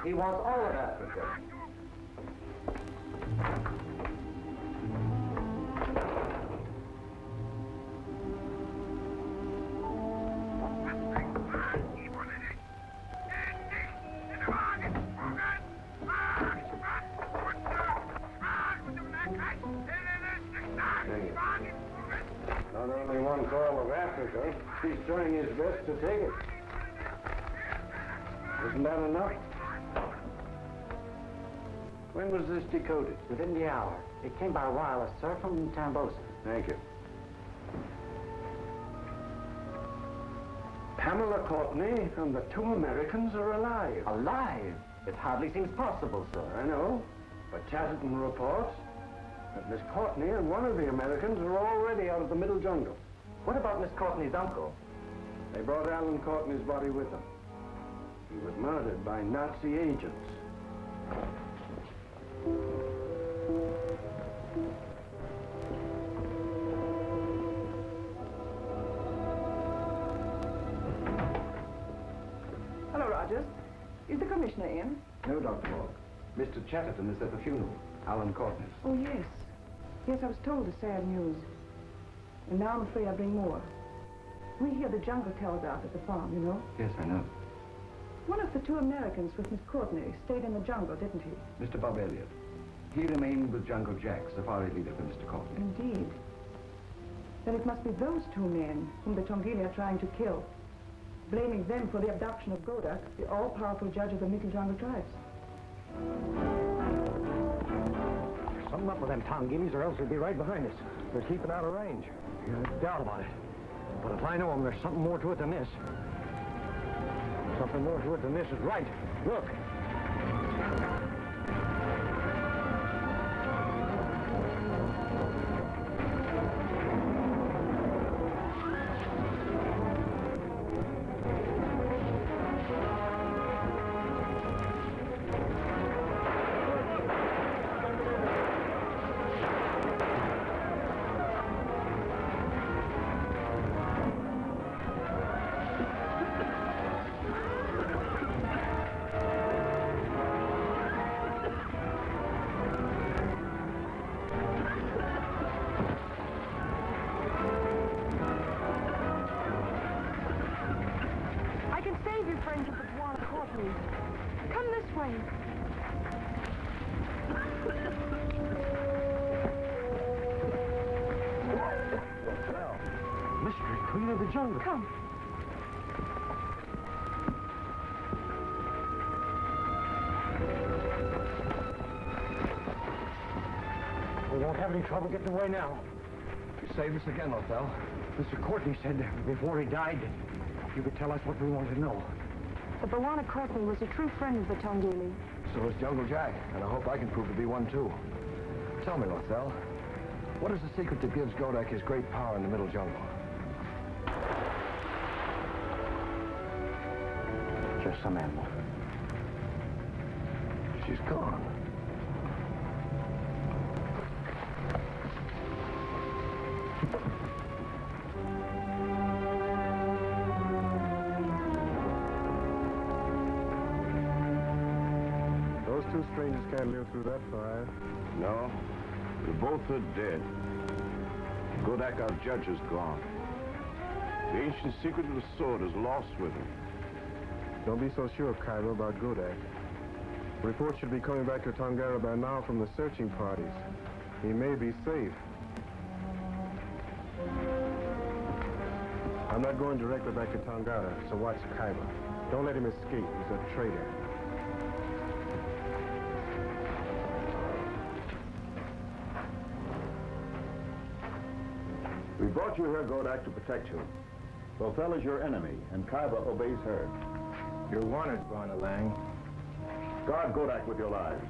He wants all of Africa. Not only wants all of Africa, he's trying his best to take it. Isn't that enough? When was this decoded? Within the hour. It came by wireless, sir, from Tambosa. Thank you. Pamela Courtney and the two Americans are alive. Alive? It hardly seems possible, sir. I know, but Chatterton reports that Miss Courtney and one of the Americans are already out of the middle jungle. What about Miss Courtney's uncle? They brought Alan Courtney's body with them. He was murdered by Nazi agents. Hello, Rogers. Is the commissioner in? No, Dr. Morg. Mr. Chatterton is at the funeral. Alan Courtney's. Oh, yes. Yes, I was told the sad news. And now I'm afraid I bring more. We hear the jungle telegraph at the farm, you know? Yes, I know. One of the two Americans with Miss Courtney stayed in the jungle, didn't he? Mr. Bob Elliott. He remained with Jungle Jack, safari leader for Mr. Courtney. Indeed. Then it must be those two men whom the Tongili are trying to kill, blaming them for the abduction of Godak, the all-powerful judge of the Middle Jungle tribes. Something up with them Tongilis, or else they'll be right behind us. They're keeping out of range. No doubt about it. But if I know them, there's something more to it than this. Something more to it than this is right. Look. Jungle. Come. We won't have any trouble getting away now. You saved us again, Othell. Mr. Courtney said before he died, you could tell us what we wanted to know. The Bwana Courtney was a true friend of the Tongili. So is Jungle Jack, and I hope I can prove to be one, too. Tell me, Othell, what is the secret that gives Godak his great power in the Middle Jungle? Just some animal. She's gone. Those two strangers can't live through that fire. No, we both are dead. Godak, our judge, is gone. The ancient secret of the sword is lost with him. Don't be so sure, Cairo, about Godak. Reports should be coming back to Tongara by now from the searching parties. He may be safe. I'm not going directly back to Tongara, so watch Cairo. Don't let him escape. He's a traitor. We brought you here, Godak, to protect you. Bothel is your enemy, and Kaiba obeys her. You're wanted, Bwana Lang. Guard Godak with your lives.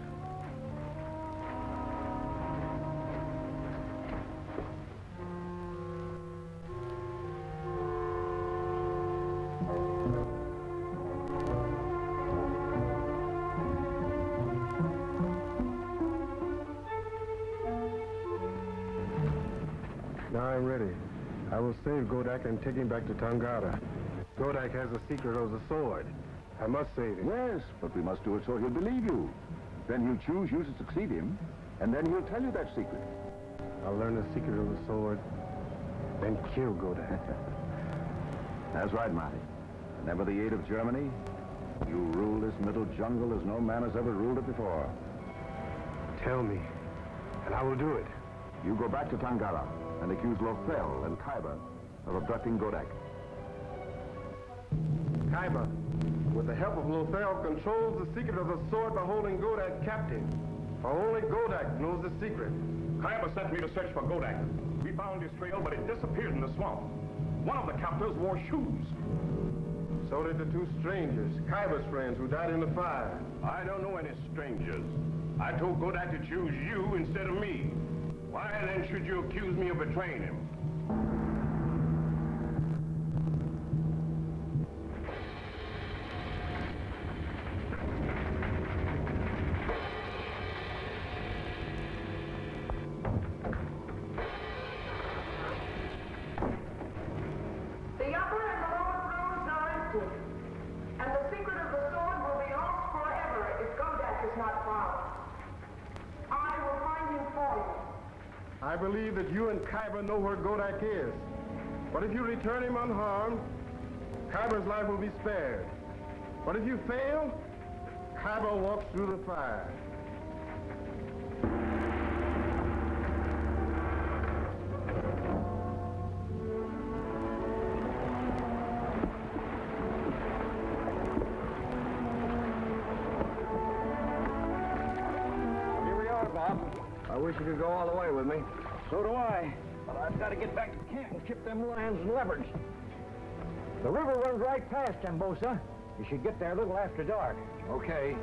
Now I'm ready. I will save Godak and take him back to Tongara. Godak has the secret of the sword. I must save him. Yes, but we must do it so he'll believe you. Then he'll choose you to succeed him, and then he'll tell you that secret. I'll learn the secret of the sword, then kill Godak. That's right, Marty. Whenever the aid of Germany, you rule this middle jungle as no man has ever ruled it before. Tell me, and I will do it. You go back to Tangara and accuse Lothel and Khyber of abducting Godak. Khyber, with the help of Lothel, controls the secret of the sword by holding Godak captive. For only Godak knows the secret. Khyber sent me to search for Godak. We found his trail, but it disappeared in the swamp. One of the captors wore shoes. So did the two strangers, Khyber's friends, who died in the fire. I don't know any strangers. I told Godak to choose you instead of me. Why then should you accuse me of betraying him? The upper and the lower rooms are empty, and the secret of the sword will be lost forever if Godak is not found. I will find him for you. I believe that you and Khyber know where Godak is. But if you return him unharmed, Khyber's life will be spared. But if you fail, Khyber walks through the fire. Here we are, Bob. I wish you could go all the way with me. So do I. But I've got to get back to camp and kip them lions and leopards. The river runs right past Tambosa. You should get there a little after dark. Okay.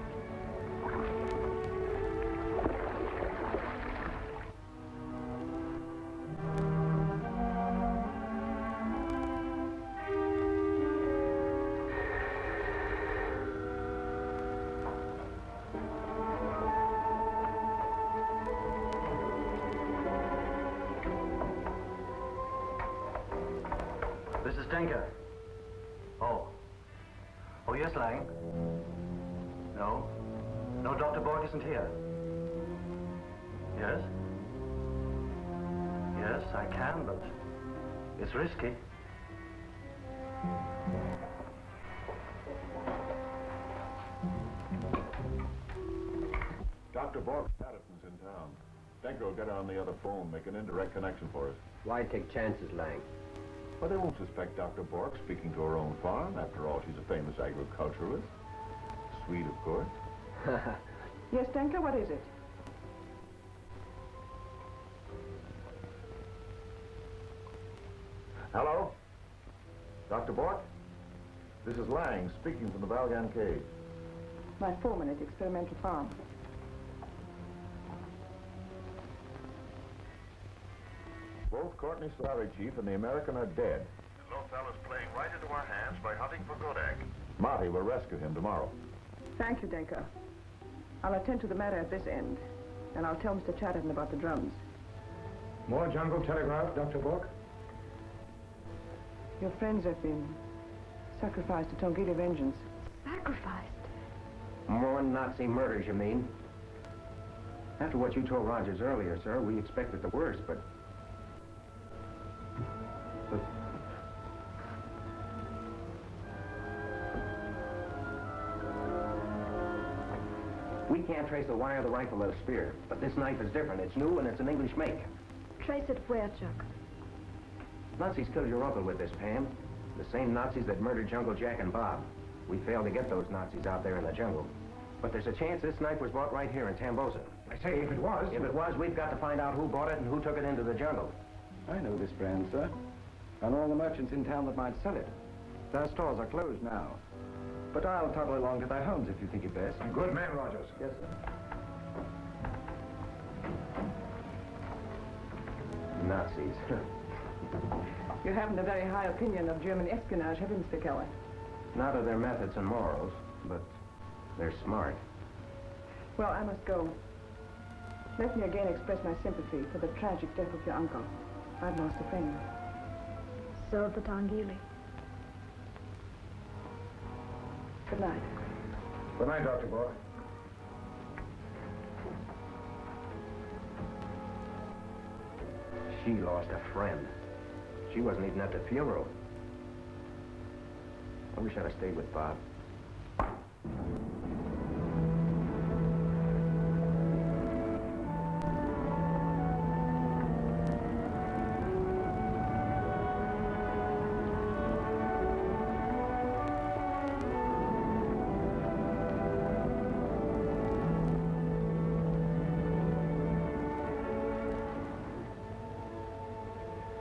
This is Denker. Oh. Oh, yes, Lang. No. No, Dr. Borg isn't here. Yes? Yes, I can, but it's risky. Dr. Bork Patterson's in town. Denker will get on the other phone, make an indirect connection for us. Why take chances, Lang? But they won't suspect Dr. Bork speaking to her own farm. After all, she's a famous agriculturalist. Sweet, of course. Yes, Denker, what is it? Hello? Dr. Bork? This is Lang speaking from the Valgan Cave. My foreman at the experimental farm. Both Courtney Slavy Chief and the American are dead. Lothal is playing right into our hands by hunting for Godak. Marty will rescue him tomorrow. Thank you, Denker. I'll attend to the matter at this end, and I'll tell Mr. Chatterton about the drums. More jungle telegraph, Dr. Bork? Your friends have been sacrificed to Tongili vengeance. Sacrificed? More Nazi murders, you mean? After what you told Rogers earlier, sir, we expected the worst, but... We can't trace the wire of the rifle or the spear, but this knife is different. It's new and it's an English make. Trace it where, Chuck? Nazis killed your uncle with this, Pam. The same Nazis that murdered Jungle Jack and Bob. We failed to get those Nazis out there in the jungle. But there's a chance this knife was bought right here in Tambosa. I say, if it was... If it was, we've got to find out who bought it and who took it into the jungle. I know this brand, sir. I know all the merchants in town that might sell it. Their stores are closed now. But I'll toddle along to their homes if you think it best. A good man, Rogers. Yes, sir. Nazis. You haven't a very high opinion of German espionage, have you, Mr. Keller? Not of their methods and morals, but they're smart. Well, I must go. Let me again express my sympathy for the tragic death of your uncle. I've lost a friend. So the Tongili. Good night. Good night, Dr. Bork. She lost a friend. She wasn't even at the funeral. I wish I'd have stayed with Bob.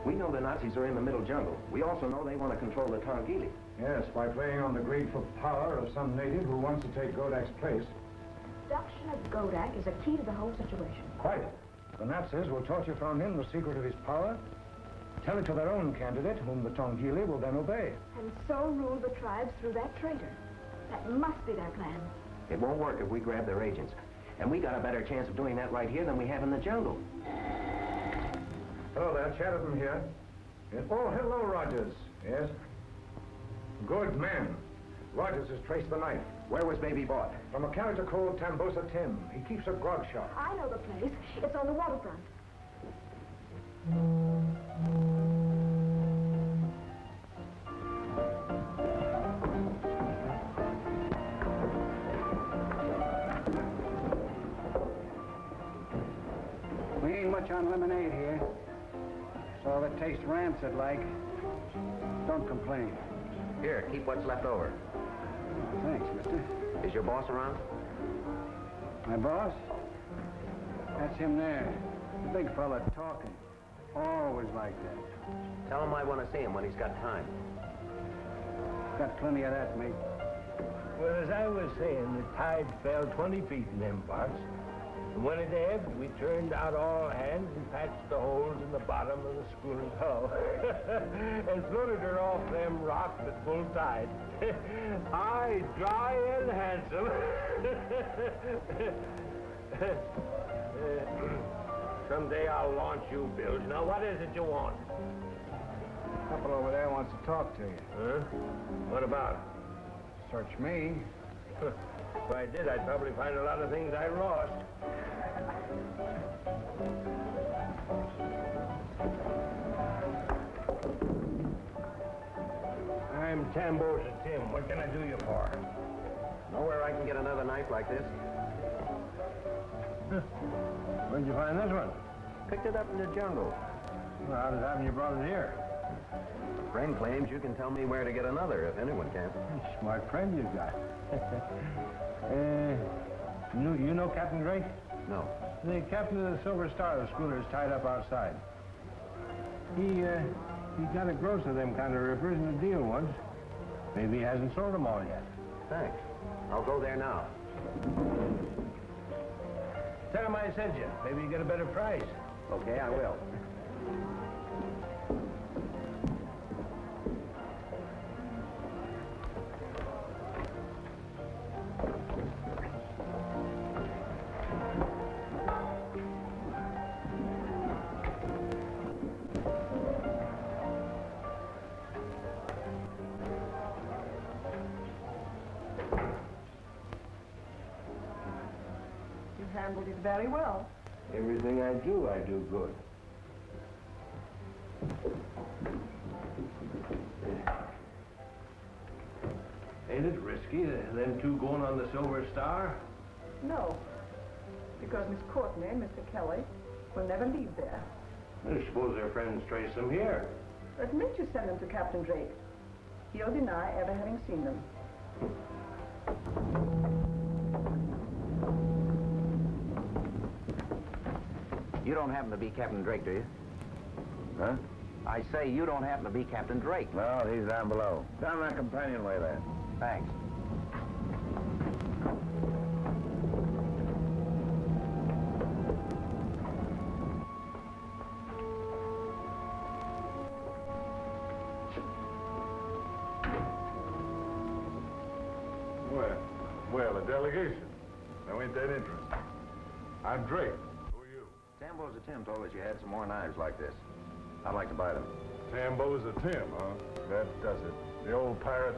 We know the Nazis are in the middle jungle. We also know they want to control the Tongili. Yes, by playing on the greed for power of some native who wants to take Godak's place. Seduction of Godak is a key to the whole situation. Quite. The Nazis will torture from him the secret of his power, tell it to their own candidate, whom the Tongili will then obey. And so rule the tribes through that traitor. That must be their plan. It won't work if we grab their agents. And we got a better chance of doing that right here than we have in the jungle. Hello there, Chatterton here. Yes. Oh, hello, Rogers. Yes? Good man. Rogers has traced the knife. Where was Baby bought? From a character called Tambosa Tim. He keeps a grog shop. I know the place. It's on the waterfront. We ain't much on lemonade here. So that tastes rancid like. Don't complain. Here, keep what's left over. Thanks, mister. Is your boss around? My boss? That's him there. The big fella talking. Always like that. Tell him I want to see him when he's got time. Got plenty of that, mate. Well, as I was saying, the tide fell 20 feet in them parts. And when it ebbed, we turned out all hands and patched the holes in the bottom of the schooner's hull. And floated her off them rocks at full tide. Aye, dry and handsome. Someday I'll launch you, Bilge. Now, what is it you want? Couple over there wants to talk to you. Huh? What about? Search me. If I did, I'd probably find a lot of things I lost. I'm Tambosa Tim. What can I do you for? Know where I can get another knife like this? Where'd you find this one? Picked it up in the jungle. Well, how does it happen you brought it here? A friend claims you can tell me where to get another, if anyone can. Smart friend you've got. You know Captain Drake? No. The captain of the Silver Star, the schooner, is tied up outside. He got a gross of them kind of rippers in a deal once. Maybe he hasn't sold them all yet. Thanks. I'll go there now. Tell him I sent you. Maybe you get a better price. Okay, I will. Handled it very well. Everything I do good. Ain't it risky, them two going on the Silver Star? No, because Miss Courtney and Mr. Kelly will never leave there. I suppose their friends trace them here. Admit you sent them to Captain Drake. He'll deny ever having seen them. You don't happen to be Captain Drake, do you? Huh? I say you don't happen to be Captain Drake. No, he's down below. Down that companionway there. Thanks. Well, a delegation. Now, ain't that interesting? I'm Drake. Who are you? Tambosa Tim told us you had some more knives like this. I'd like to buy them. Tambosa Tim, huh? That does it. The old pirate.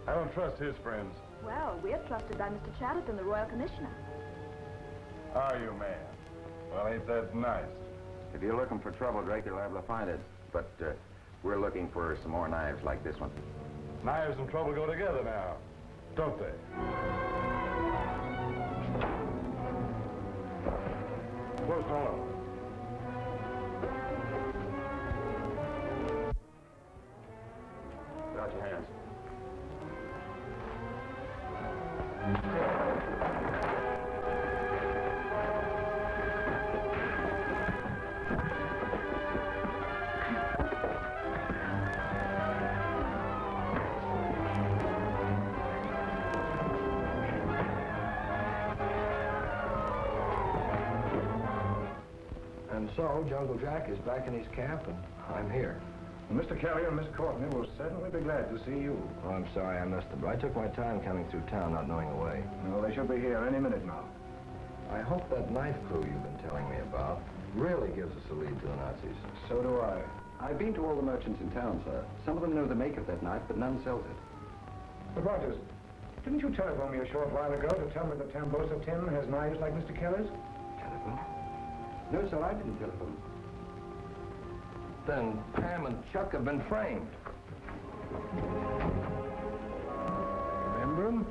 I don't trust his friends. Well, we're trusted by Mr. Chatterton, the Royal Commissioner. Are you, ma'am? Well, ain't that nice? If you're looking for trouble, Drake, you're liable to find it. But we're looking for some more knives like this one. Knives and trouble go together now, don't they? Close the door. Put out your hands. And so, Jungle Jack is back in his camp, and I'm here. Mr. Kelly and Miss Courtney will certainly be glad to see you. Oh, I'm sorry I missed them, but I took my time coming through town, not knowing the way. No, they should be here any minute now. I hope that knife crew you've been telling me about really gives us a lead to the Nazis. So do I. I've been to all the merchants in town, sir. Some of them know the make of that knife, but none sells it. But Rogers, didn't you telephone me a short while ago to tell me that Tambosa Tim has knives like Mr. Kelly's? Telephone? No, sir, I didn't telephone. Then Pam and Chuck have been framed. Remember 'em?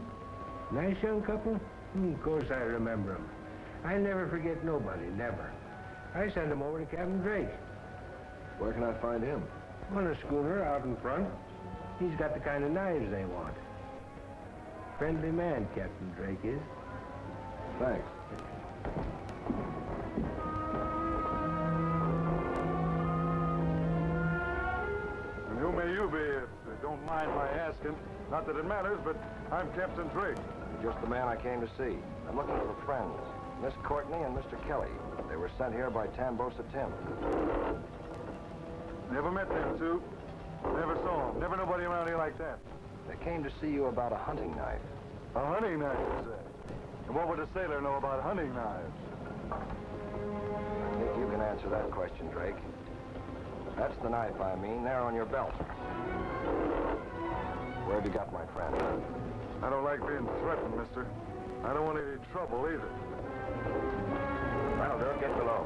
Nice young couple? Of course I remember 'em. I never forget nobody, never. I sent 'em over to Captain Drake. Where can I find him? On a schooner out in front. He's got the kind of knives they want. Friendly man, Captain Drake is. Thanks. And who may you be, if you don't mind my asking? Not that it matters, but I'm Captain Drake. Just the man I came to see. I'm looking for friends. Miss Courtney and Mr. Kelly. They were sent here by Tambosa Tim. Never met them two. Never saw them. Never nobody around here like that. They came to see you about a hunting knife. A hunting knife, you say? And what would a sailor know about hunting knives? I think you can answer that question, Drake. That's the knife, I mean, there on your belt. Where have you got my friend? I don't like being threatened, mister. I don't want any trouble either. Well, don't get below.